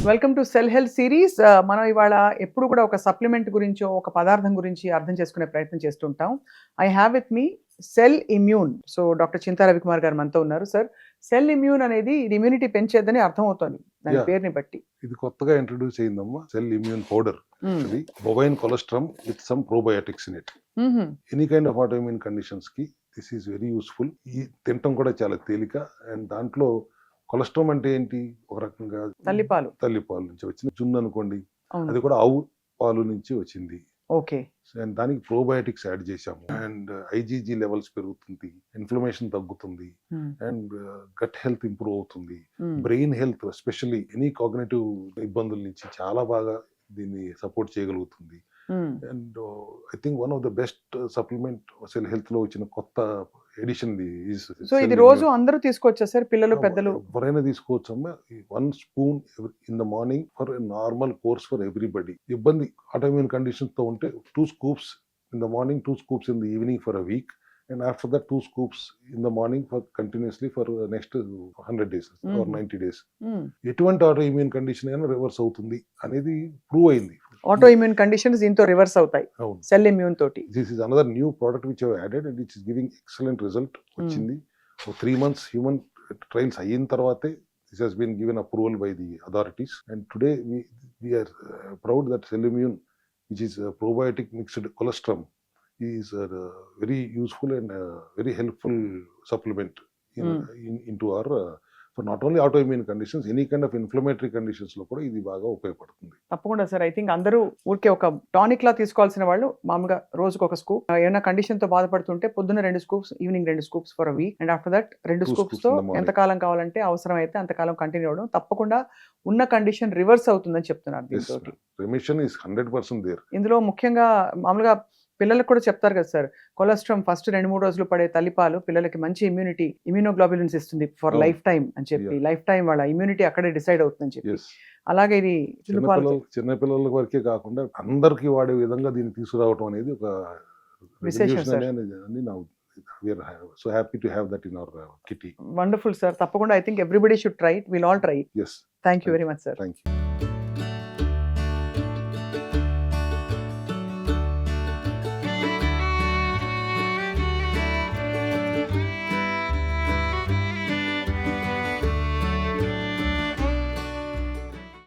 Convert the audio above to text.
Welcome to cell health series. మనం ఇవాళ ఎప్పుడు కూడా ఒక సప్లిమెంట్ గురించో ఒక పదార్థం గురించి అర్థం చేసుకునే ప్రయత్నం చేస్తుంటాం. I have with me cell immune. So doctor Chinta Ravikumar గారు మనతో ఉన్నారు. సార్, సెల్ ఇమ్యూన్ అనేది ఇది ఇమ్యూనిటీ పెంచేదని అర్థం అవుతుంది దాని పేరుని బట్టి. ఇది కొత్తగా ఇంట్రడ్యూస్ అయిందమ్మా, cell immune powder. Bovine colostrum with some probiotics in it. Any kind of autoimmune conditions కి దిస్ ఈస్ వెరీ యూస్ఫుల్. ఈ తినటం కూడా చాలా తేలిక. అండ్ దాంట్లో కొలెస్ట్రామ్ అంటే ఏంటి, ఒక రకంగా తల్లిపాలు నుంచి వచ్చిన జున్ను అనుకోండి, అది కూడా ఆవు పాలు నుంచి వచ్చింది. ఓకే. అండ్ దానికి ప్రోబయోటిక్స్ యాడ్ చేశాము. అండ్ ఐజీజీ లెవెల్స్ పెరుగుతుంది, ఇన్ఫ్లమేషన్ తగ్గుతుంది, అండ్ గట్ హెల్త్ ఇంప్రూవ్ అవుతుంది, brain health especially any cognitive ఇబ్బందుల నుంచి చాలా బాగా దీన్ని సపోర్ట్ చేయగలుగుతుంది. And I think one of the best supplement cell health లో వచ్చిన కొత్త ఎడిషన్. సో ఇది రోజు అందరూ తీసుకోవచ్చా సార్, పిల్లలు పెద్దలు ఎవరైనా తీసుకోవచ్చు అమ్మా. 1 spoon in the morning for normal course for everybody. ఇబ్బంది ఆటోఇమ్యూన్ కండిషన్స్ తో ఉంటే 2 scoops in the morning, 2 scoops in the evening for a week, and after that 2 scoops in the morning for continuously for next 100 days or 90 days. ఎటువంటి auto immune condition అయినా reverse అవుతుంది అనేది prove అయింది. Auto immune conditions దీంతో reverse అవుతాయి cell immune తోటి. This is another new product which have added and it is giving excellent result. వచ్చింది 3 months human trials అయిన తర్వాతే this has been given approval by the authorities, and today we are proud that cell immune, which is a probiotic mixed colostrum, is a very useful and very helpful supplement into our for not only autoimmune conditions, any kind of inflammatory conditions లో కూడా ఇది బాగా ఉపయోగపడుతుంది. తప్పకుండా sir. I think అందరూ ఊరికే ఒక tonic లా తీసుకోవాల్సిన వాళ్ళు మామూలుగా రోజుకు ఒక స్కూప్, ఏమైనా కండిషన్ తో బాధపడుతుంటే పొద్దున్న 2 scoops, evening 2 scoops for a week, and after that 2 scoops తో ఎంతకాలం కావాలంటే అవసరం అయితే అంతకాలం కంటిన్యూ అవ్వడం. తప్పకుండా ఉన్న కండిషన్ రివర్స్ అవుతుందని చెప్తున్నారు. దీంతో రిమిషన్ ఇస్ 100% దేర్. ఇందులో ముఖ్యంగా మామూలుగా పిల్లలకు కూడా చెప్తారు కదా సార్, కొలెస్ట్రామ్ ఫస్ట్ 2-3 రోజులు పడే తల్లిపాలు పిల్లలకి మంచి ఇమ్యూనోగ్లోబులిన్స్ ఇస్తుంది ఫర్ లైఫ్ టైం అని చెప్పి, లైఫ్ టైం వాళ్ళ ఇమ్యూనిటీ అక్కడే డిసైడ్ అవుతుందని చెప్పి. అలాగే ఇది చిన్నపిల్లల వరకే కాకుండా అందరికి వాడే విధంగా దీన్ని తీసుకురావడం అనేది ఒక విశేషం sir. We are so happy to have that in our kitty. Wonderful sir. తప్పకుండా I think everybody should try it. We'll all try it. Yes. Thank you very much sir. Thank you.